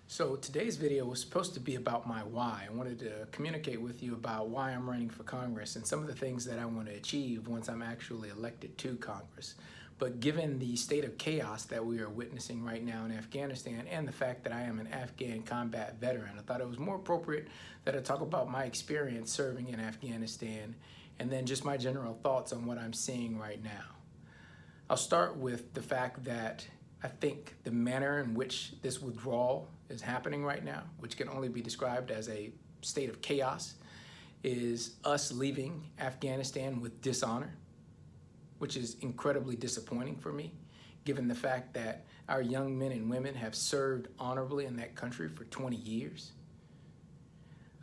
So today's video was supposed to be about my why. I wanted to communicate with you about why I'm running for Congress and some of the things that I want to achieve once I'm actually elected to Congress. But given the state of chaos that we are witnessing right now in Afghanistan and the fact that I am an Afghan combat veteran, I thought it was more appropriate that I talk about my experience serving in Afghanistan and then just my general thoughts on what I'm seeing right now. I'll start with the fact that I think the manner in which this withdrawal is happening right now, which can only be described as a state of chaos, is us leaving Afghanistan with dishonor, which is incredibly disappointing for me, given the fact that our young men and women have served honorably in that country for 20 years.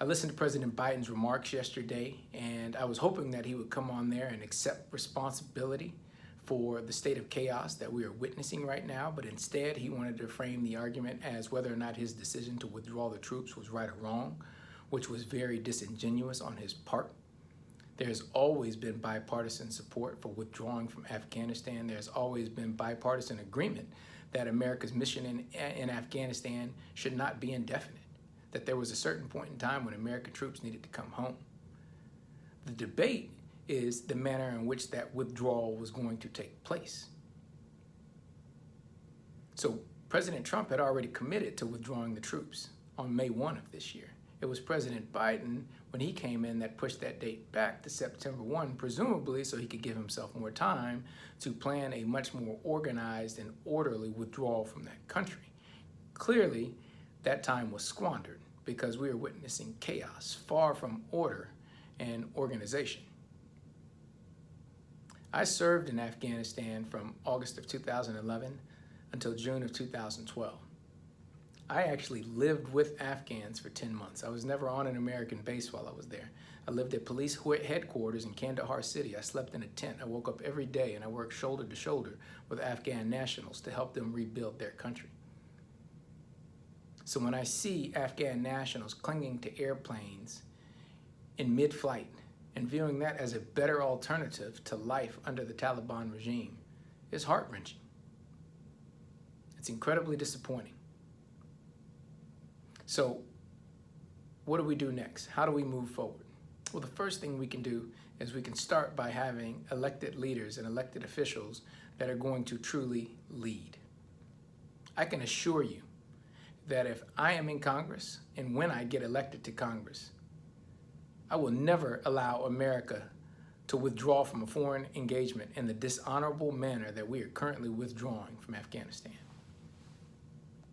I listened to President Biden's remarks yesterday, and I was hoping that he would come on there and accept responsibility for the state of chaos that we are witnessing right now, but instead he wanted to frame the argument as whether or not his decision to withdraw the troops was right or wrong, which was very disingenuous on his part. There's always been bipartisan support for withdrawing from Afghanistan. There's always been bipartisan agreement that America's mission in Afghanistan should not be indefinite, that there was a certain point in time when American troops needed to come home. The debate is the manner in which that withdrawal was going to take place. So President Trump had already committed to withdrawing the troops on May 1 of this year. It was President Biden, when he came in, that pushed that date back to September 1, presumably so he could give himself more time to plan a much more organized and orderly withdrawal from that country. Clearly, that time was squandered because we are witnessing chaos, far from order and organization. I served in Afghanistan from August of 2011 until June of 2012. I actually lived with Afghans for 10 months. I was never on an American base while I was there. I lived at police headquarters in Kandahar City. I slept in a tent. I woke up every day and I worked shoulder to shoulder with Afghan nationals to help them rebuild their country. So when I see Afghan nationals clinging to airplanes in mid-flight and viewing that as a better alternative to life under the Taliban regime, is heart-wrenching. It's incredibly disappointing. So what do we do next? How do we move forward? Well, the first thing we can do is we can start by having elected leaders and elected officials that are going to truly lead. I can assure you that if I am in Congress and when I get elected to Congress, I will never allow America to withdraw from a foreign engagement in the dishonorable manner that we are currently withdrawing from Afghanistan.